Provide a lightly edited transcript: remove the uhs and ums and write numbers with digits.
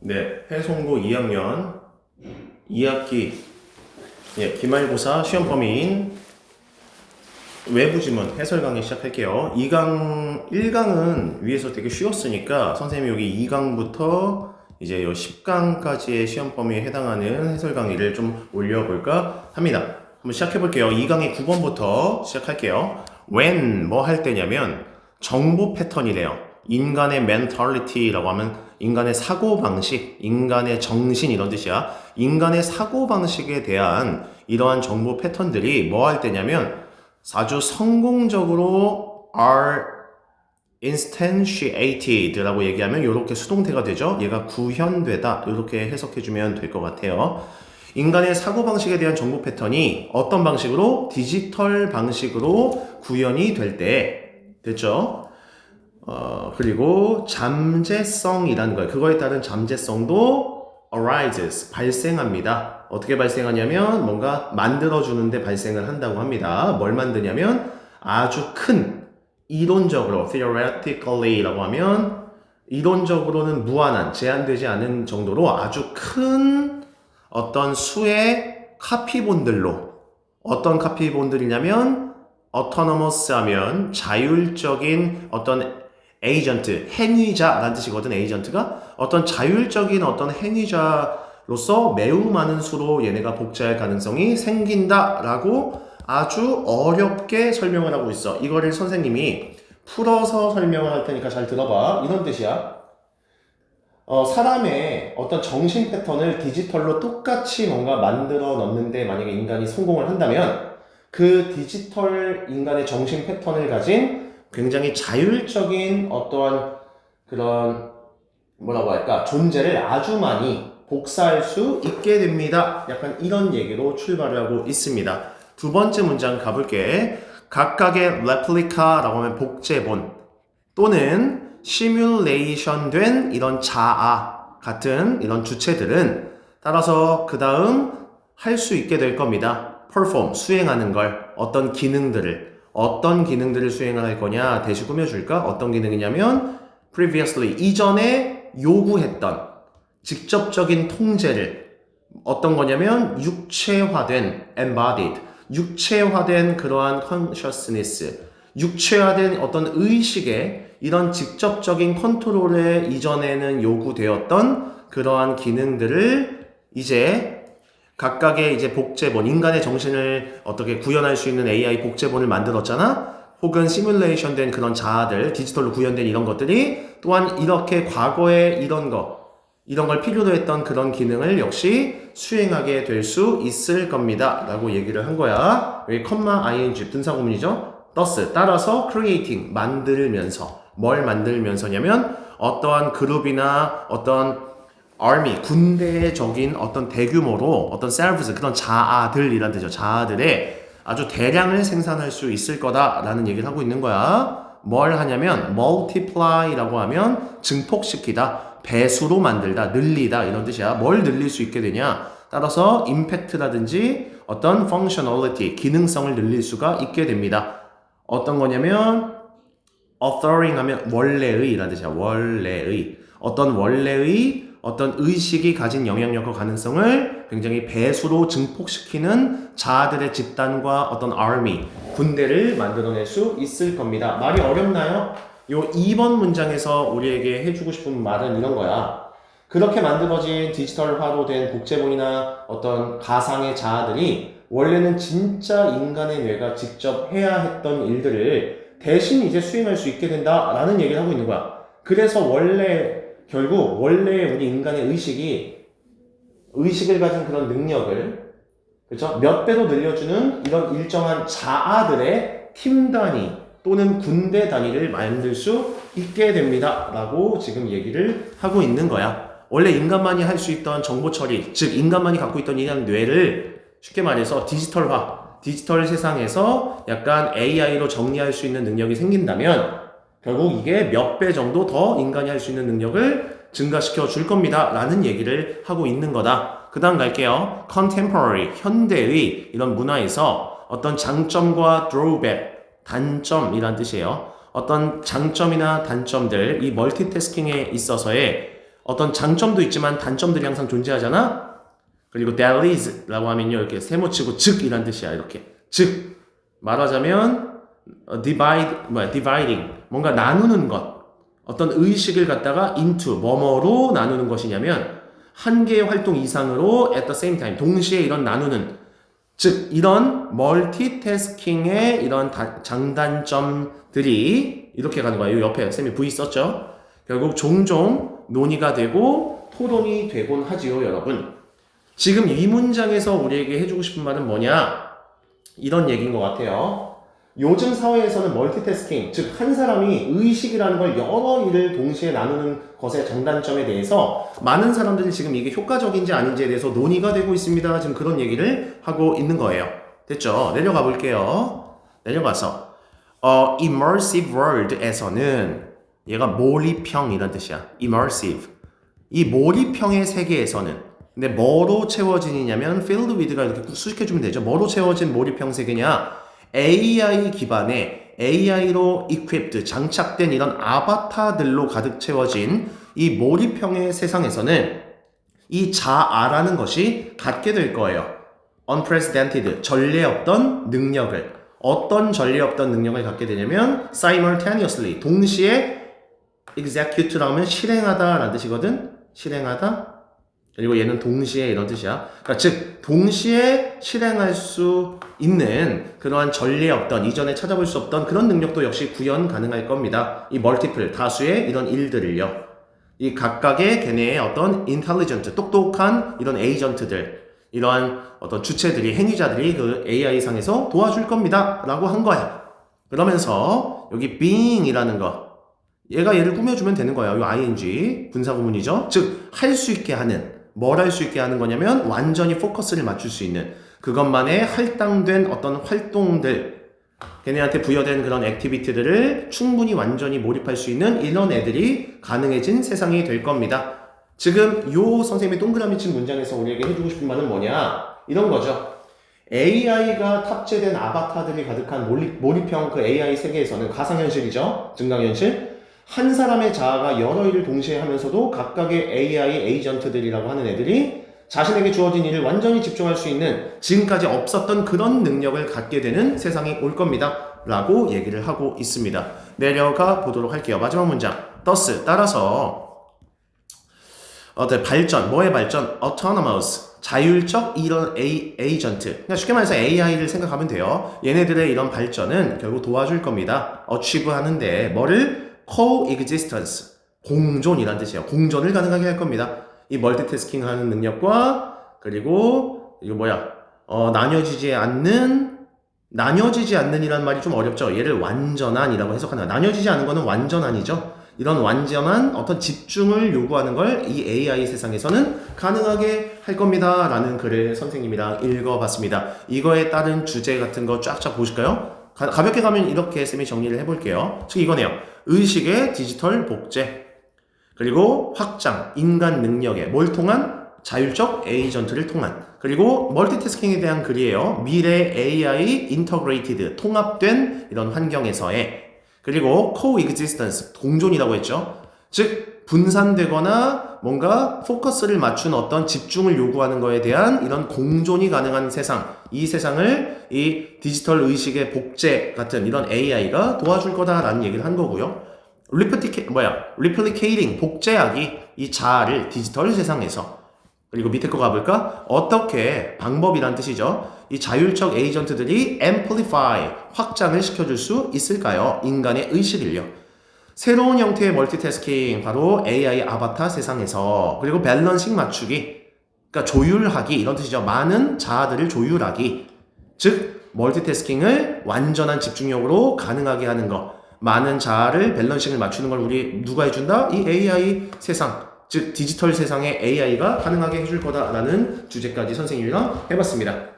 네, 해송고 2학년 2학기 기말고사 시험 범위인 외부 지문 해설 강의 시작할게요. 1강은 위에서 되게 쉬웠으니까 선생님이 여기 2강부터 이제 10강까지의 시험 범위에 해당하는 해설 강의를 좀 올려볼까 합니다. 한번 시작해볼게요. 2강의 9번부터 시작할게요. when 뭐 할 때냐면 정보 패턴이래요. 인간의 mentality라고 하면 인간의 사고방식, 인간의 정신 이런 뜻이야. 인간의 사고방식에 대한 이러한 정보 패턴들이 뭐 할 때냐면 아주 성공적으로 are instantiated라고 얘기하면 이렇게 수동태가 되죠. 얘가 구현되다 이렇게 해석해주면 될 것 같아요. 인간의 사고방식에 대한 정보 패턴이 어떤 방식으로? 디지털 방식으로 구현이 될 때 됐죠? 그리고 잠재성이라는 거예요. 그거에 따른 잠재성도 arises, 발생합니다. 어떻게 발생하냐면 뭔가 만들어주는데 발생을 한다고 합니다. 뭘 만드냐면 아주 큰 이론적으로 theoretically라고 하면 이론적으로는 무한한, 제한되지 않은 정도로 아주 큰 어떤 수의 카피본들로 어떤 카피본들이냐면 autonomous 하면 자율적인 어떤 에이전트, 행위자라는 뜻이거든. 에이전트가 어떤 자율적인 어떤 행위자로서 매우 많은 수로 얘네가 복제할 가능성이 생긴다라고 아주 어렵게 설명을 하고 있어. 이거를 선생님이 풀어서 설명을 할 테니까 잘 들어봐. 이런 뜻이야. 사람의 어떤 정신 패턴을 디지털로 똑같이 뭔가 만들어 넣는데 만약에 인간이 성공을 한다면 그 디지털 인간의 정신 패턴을 가진 굉장히 자율적인 어떠한 그런 뭐라고 할까 존재를 아주 많이 복사할 수 있게 됩니다. 약간 이런 얘기로 출발을 하고 있습니다. 두 번째 문장 가볼게. 각각의 레플리카라고 하면 복제본 또는 시뮬레이션 된 이런 자아 같은 이런 주체들은 따라서 그 다음 할 수 있게 될 겁니다. perform, 수행하는 걸 어떤 기능들을 수행할 거냐 대시 꾸며줄까? 어떤 기능이냐면 previously, 이전에 요구했던 직접적인 통제를 어떤 거냐면 육체화된 embodied, 육체화된 그러한 consciousness, 육체화된 어떤 의식의 이런 직접적인 컨트롤에 이전에는 요구되었던 그러한 기능들을 이제 각각의 이제 복제본, 인간의 정신을 어떻게 구현할 수 있는 AI 복제본을 만들었잖아? 혹은 시뮬레이션 된 그런 자아들, 디지털로 구현된 이런 것들이 또한 이렇게 과거에 이런 걸 필요로 했던 그런 기능을 역시 수행하게 될 수 있을 겁니다. 라고 얘기를 한 거야. 여기 컴마 ing, 분사구문이죠? thus, 따라서 creating, 만들면서. 뭘 만들면서냐면 어떠한 그룹이나 어떤 army, 군대적인 어떤 대규모로 어떤 selves, 그런 자아들이란 뜻이죠. 자아들의 아주 대량을 생산할 수 있을 거다라는 얘기를 하고 있는 거야. 뭘 하냐면 multiply라고 하면 증폭시키다, 배수로 만들다, 늘리다 이런 뜻이야. 뭘 늘릴 수 있게 되냐? 따라서 impact라든지 어떤 functionality, 기능성을 늘릴 수가 있게 됩니다. 어떤 거냐면 authoring 하면 원래의라는 뜻이야. 원래의. 어떤 의식이 가진 영향력과 가능성을 굉장히 배수로 증폭시키는 자아들의 집단과 어떤 army, 군대를 만들어낼 수 있을 겁니다. 말이 어렵나요? 요 2번 문장에서 우리에게 해주고 싶은 말은 이런 거야. 그렇게 만들어진 디지털화로 된 복제본이나 어떤 가상의 자아들이 원래는 진짜 인간의 뇌가 직접 해야 했던 일들을 대신 이제 수행할 수 있게 된다라는 얘기를 하고 있는 거야. 그래서 결국 원래 우리 인간의 의식을 가진 그런 능력을 그렇죠? 몇 배로 늘려주는 이런 일정한 자아들의 팀 단위 또는 군대 단위를 만들 수 있게 됩니다. 라고 지금 얘기를 하고 있는 거야. 원래 인간만이 할 수 있던 정보 처리, 즉 인간만이 갖고 있던 인간 뇌를 쉽게 말해서 디지털 세상에서 약간 AI로 정리할 수 있는 능력이 생긴다면 결국 이게 몇 배 정도 더 인간이 할 수 있는 능력을 증가시켜 줄 겁니다. 라는 얘기를 하고 있는 거다. 그 다음 갈게요. contemporary, 현대의 이런 문화에서 어떤 장점과 drawback, 단점이란 뜻이에요. 어떤 장점이나 단점들, 이 멀티태스킹에 있어서의 어떤 장점도 있지만 단점들이 항상 존재하잖아. 그리고 there is라고 하면요 이렇게 세모치고 즉이란 뜻이야. 이렇게 즉 말하자면 dividing 뭔가 나누는 것, 어떤 의식을 갖다가 into 뭐뭐로 나누는 것이냐면 한 개의 활동 이상으로 at the same time 동시에 이런 나누는, 즉 이런 멀티태스킹의 이런 장단점들이 이렇게 가는 거예요. 옆에 쌤이 V 썼죠. 결국 종종 논의가 되고 토론이 되곤 하지요, 여러분. 지금 이 문장에서 우리에게 해주고 싶은 말은 뭐냐? 이런 얘기인 것 같아요. 요즘 사회에서는 멀티태스킹, 즉 한 사람이 의식이라는 걸 여러 일을 동시에 나누는 것의 장단점에 대해서 많은 사람들이 지금 이게 효과적인지 아닌지에 대해서 논의가 되고 있습니다. 지금 그런 얘기를 하고 있는 거예요. 됐죠? 내려가 볼게요. 내려가서 immersive world에서는 얘가 몰입형 이런 뜻이야. immersive. 이 몰입형의 세계에서는 근데 뭐로 채워지냐면 filled with가 이렇게 수식해주면 되죠. 뭐로 채워진 몰입형 세계냐? AI 기반의 AI로 equipped, 장착된 이런 아바타들로 가득 채워진 이 몰입형의 세상에서는 이 자아라는 것이 갖게 될 거예요. unprecedented, 전례 없던 능력을. 어떤 전례 없던 능력을 갖게 되냐면 simultaneously, 동시에 execute라고 하면 실행하다 라는 뜻이거든. 실행하다. 그리고 얘는 동시에 이런 뜻이야. 그러니까 즉 동시에 실행할 수 있는 그러한 전례 없던, 이전에 찾아볼 수 없던 그런 능력도 역시 구현 가능할 겁니다. 이 멀티플, 다수의 이런 일들을요. 이 각각의 걔네의 어떤 intelligent, 똑똑한 이런 에이전트들, 이러한 어떤 주체들이, 행위자들이 그 AI 상에서 도와줄 겁니다 라고 한 거야. 그러면서 여기 being이라는 거, 얘가 얘를 꾸며주면 되는 거야. 이 ing, 분사구문이죠. 즉 할 수 있게 하는, 뭘 할 수 있게 하는 거냐면 완전히 포커스를 맞출 수 있는, 그것만의 할당된 어떤 활동들, 걔네한테 부여된 그런 액티비티들을 충분히 완전히 몰입할 수 있는 이런 애들이 가능해진 세상이 될 겁니다. 지금 요 선생님이 동그라미 친 문장에서 우리에게 해주고 싶은 말은 뭐냐? 이런 거죠. AI가 탑재된 아바타들이 가득한 몰입형 그 AI 세계에서는 가상현실이죠. 증강현실. 한 사람의 자아가 여러 일을 동시에 하면서도 각각의 AI 에이전트들이라고 하는 애들이 자신에게 주어진 일을 완전히 집중할 수 있는 지금까지 없었던 그런 능력을 갖게 되는 세상이 올 겁니다 라고 얘기를 하고 있습니다. 내려가 보도록 할게요. 마지막 문장. thus, 따라서 발전, 뭐의 발전? autonomous, 자율적 이런 에이전트. 그러니까 쉽게 말해서 AI를 생각하면 돼요. 얘네들의 이런 발전은 결국 도와줄 겁니다. achieve 하는데 뭐를? coexistence, 공존이란 뜻이에요. 공존을 가능하게 할 겁니다. 이 멀티태스킹 하는 능력과, 그리고 이거 나뉘어지지 않는 이란 말이 좀 어렵죠. 얘를 완전한이라고 해석한다. 나뉘어지지 않은 거는 완전한이죠. 이런 완전한 어떤 집중을 요구하는 걸 이 AI 세상에서는 가능하게 할 겁니다 라는 글을 선생님이랑 읽어봤습니다. 이거에 따른 주제 같은 거 쫙쫙 보실까요? 가볍게 가면 이렇게 쌤이 정리를 해볼게요. 즉 이거네요. 의식의 디지털 복제, 그리고 확장, 인간 능력에 뭘 통한? 자율적 에이전트를 통한, 그리고 멀티태스킹에 대한 글이에요. 미래 AI 인터그레이티드, 통합된 이런 환경에서의, 그리고 coexistence, 공존이라고 했죠. 즉 분산되거나 뭔가 포커스를 맞춘 어떤 집중을 요구하는 거에 대한 이런 공존이 가능한 세상, 이 세상을 이 디지털 의식의 복제 같은 이런 AI가 도와줄 거다라는 얘기를 한 거고요. replicating, 복제하기, 이 자아를 디지털 세상에서. 그리고 밑에 거 가볼까? 어떻게, 방법이란 뜻이죠. 이 자율적 에이전트들이 amplify, 확장을 시켜줄 수 있을까요? 인간의 의식을요. 새로운 형태의 멀티태스킹, 바로 AI 아바타 세상에서. 그리고 밸런싱 맞추기, 그러니까 조율하기 이런 뜻이죠. 많은 자아들을 조율하기, 즉 멀티태스킹을 완전한 집중력으로 가능하게 하는 것, 많은 자아를 밸런싱을 맞추는 걸 우리 누가 해준다? 이 AI 세상, 즉 디지털 세상의 AI가 가능하게 해줄 거다라는 주제까지 선생님이랑 해봤습니다.